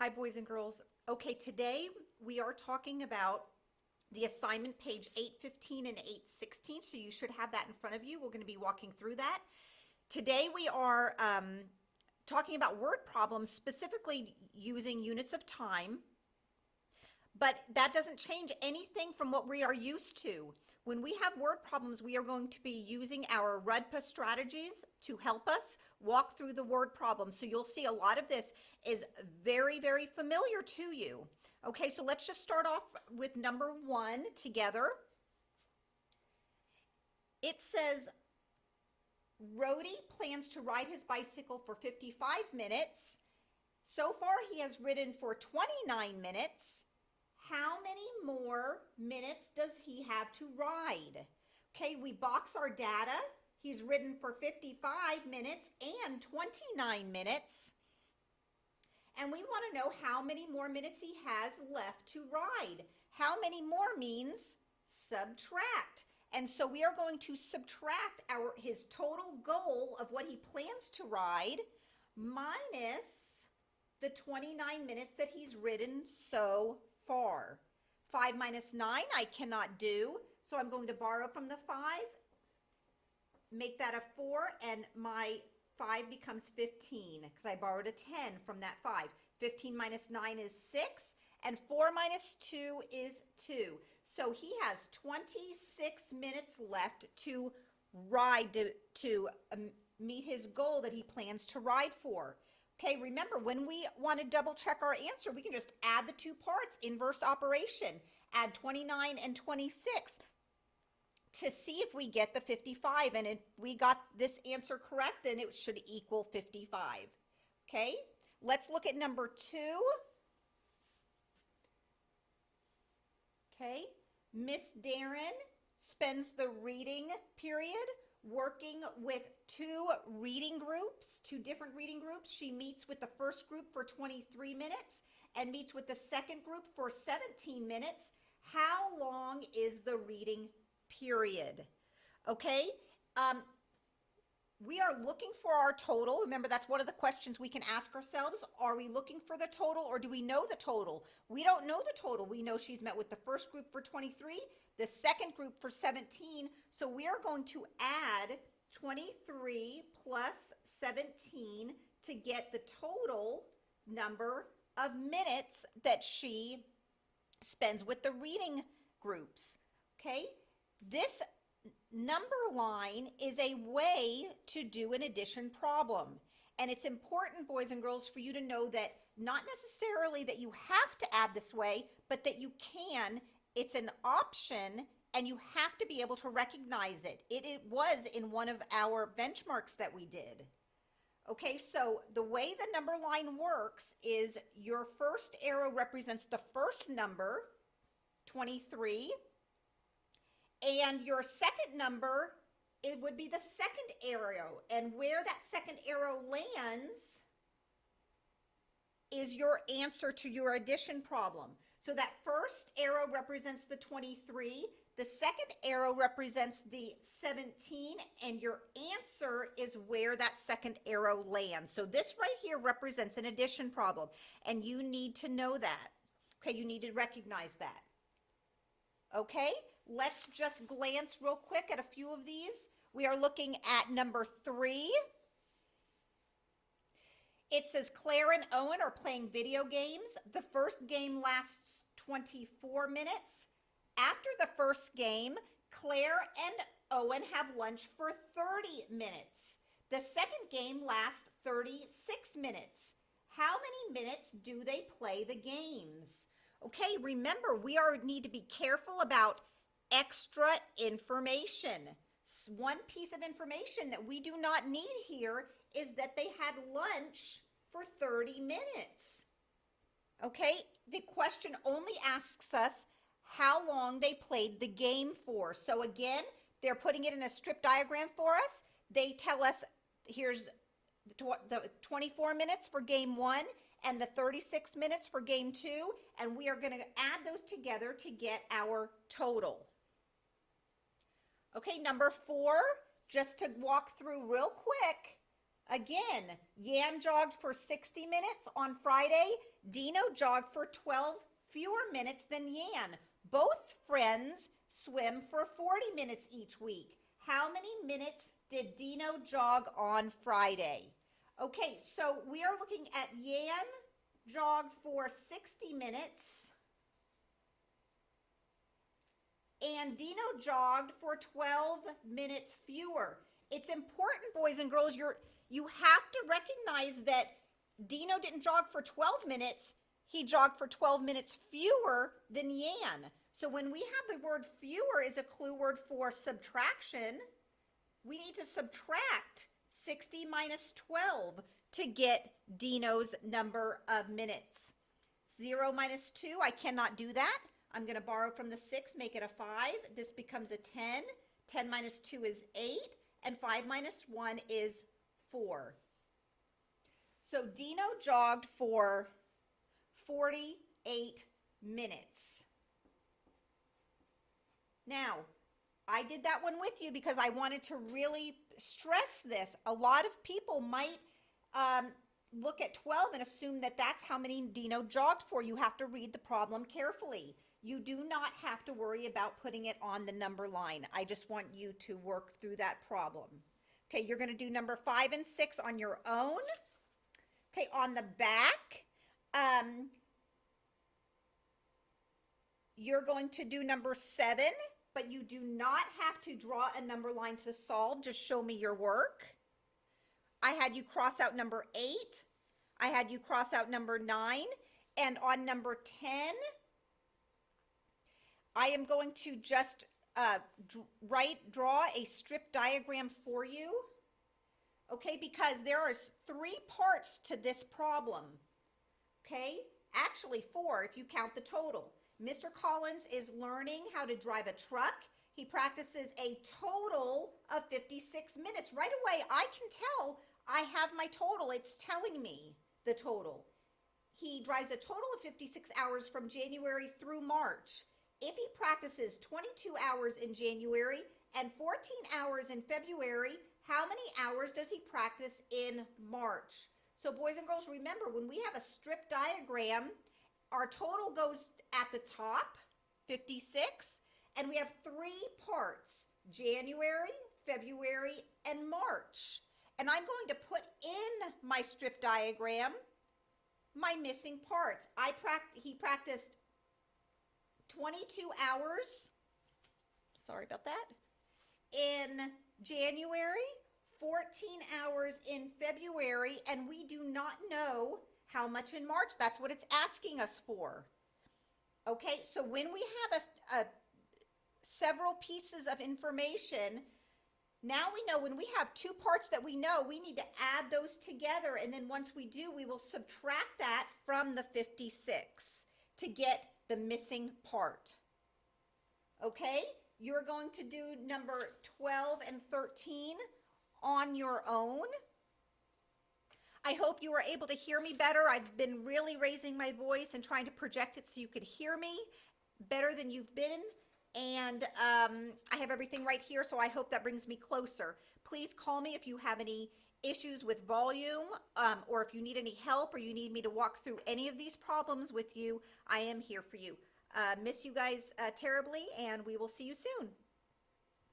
Hi, boys and girls. Okay, today we are talking about the assignment page 815 and 816, so you should have that in front of you. We're going to be walking through that. Today we are talking about word problems, specifically using units of time, but that doesn't change anything from what we are used to. When we have word problems, we are going to be using our RUDPA strategies to help us walk through the word problem. So you'll see a lot of this is very, very familiar to you. Okay, so let's just start off with number one together. It says, Rody plans to ride his bicycle for 55 minutes. So far, he has ridden for 29 minutes. How many more minutes does he have to ride? Okay, we box our data. He's ridden for 55 minutes and 29 minutes. And we want to know how many more minutes he has left to ride. How many more means subtract. And so we are going to subtract his total goal of what he plans to ride minus the 29 minutes that he's ridden so far. 5 minus 9 I cannot do, so I'm going to borrow from the 5, make that a 4, and my 5 becomes 15 because I borrowed a 10 from that 5. 15 minus 9 is 6, and 4 minus 2 is 2. So he has 26 minutes left to ride to meet his goal that he plans to ride for. Okay, remember, when we want to double check our answer, we can just add the two parts, inverse operation, add 29 and 26 to see if we get the 55. And if we got this answer correct, then it should equal 55. Okay, let's look at number 2. Okay, Miss Darren spends the reading period working with two different reading groups. She meets with the first group for 23 minutes and meets with the second group for 17 minutes. How long is the reading period? Okay, we are looking for our total. Remember, that's one of the questions we can ask ourselves. Are we looking for the total, or do we know the total? We don't know the total. We know she's met with the first group for 23, the second group for 17. So we are going to add 23 plus 17 to get the total number of minutes that she spends with the reading groups. Okay, this number line is a way to do an addition problem. And it's important, boys and girls, for you to know that not necessarily that you have to add this way, but that you can. It's an option, and you have to be able to recognize it. It was in one of our benchmarks that we did. Okay, so the way the number line works is your first arrow represents the first number, 23, and your second number, it would be the second arrow. And where that second arrow lands is your answer to your addition problem. So that first arrow represents the 23, the second arrow represents the 17, and your answer is where that second arrow lands. So this right here represents an addition problem, and you need to know that. Okay, you need to recognize that. Okay, let's just glance real quick at a few of these. We are looking at number 3. It says Claire and Owen are playing video games. The first game lasts 24 minutes. After the first game, Claire and Owen have lunch for 30 minutes. The second game lasts 36 minutes. How many minutes do they play the games? Okay, remember, we need to be careful about extra information. One piece of information that we do not need here is that they had lunch for 30 minutes. Okay, the question only asks us how long they played the game for. So again, they're putting it in a strip diagram for us. They tell us here's the 24 minutes for game 1 and the 36 minutes for game 2, and we are going to add those together to get our total. Okay, number 4, just to walk through real quick, Again, Yan jogged for 60 minutes on Friday. Dino jogged for 12 fewer minutes than Yan. Both friends swim for 40 minutes each week. How many minutes did Dino jog on Friday? Okay, so we are looking at Yan jogged for 60 minutes and Dino jogged for 12 minutes fewer. It's important, boys and girls, you have to recognize that Dino didn't jog for 12 minutes. He jogged for 12 minutes fewer than Yan. So when we have the word fewer is a clue word for subtraction, we need to subtract 60 minus 12 to get Dino's number of minutes. 0 minus 2, I cannot do that. I'm going to borrow from the 6, make it a 5. This becomes a 10. 10 minus 2 is 8. And 5 minus 1 is 4. So Dino jogged for 48 minutes. Now, I did that one with you because I wanted to really stress this. A lot of people might look at 12 and assume that that's how many Dino jogged for. You have to read the problem carefully. You do not have to worry about putting it on the number line. I just want you to work through that problem. Okay, you're going to do number 5 and 6 on your own. Okay, on the back, you're going to do number 7, but you do not have to draw a number line to solve. Just show me your work. I had you cross out number 8. I had you cross out number 9. And on number 10, I am going to just draw a strip diagram for you. Okay, because there are 3 parts to this problem. Okay, actually 4 if you count the total. Mr. Collins is learning how to drive a truck. He practices a total of 56 minutes. Right away, I can tell I have my total. It's telling me the total. He drives a total of 56 hours from January through March. If he practices 22 hours in January and 14 hours in February, how many hours does he practice in March? So boys and girls, remember when we have a strip diagram, our total goes at the top, 56, and we have 3 parts, January, February, and March. And I'm going to put in my strip diagram my missing parts. He practiced 22 hours, sorry about that, in January, 14 hours in February, and we do not know how much in March. That's what it's asking us for. Okay, so when we have several pieces of information, now we know when we have 2 parts that we know, we need to add those together, and then once we do, we will subtract that from the 56 to get the missing part. Okay, you're going to do number 12 and 13 on your own. I hope you were able to hear me better. I've been really raising my voice and trying to project it so you could hear me better than you've been. And I have everything right here, so I hope that brings me closer. Please call me if you have any issues with volume, or if you need any help, or you need me to walk through any of these problems with you. I am here for you. Miss you guys terribly, and we will see you soon.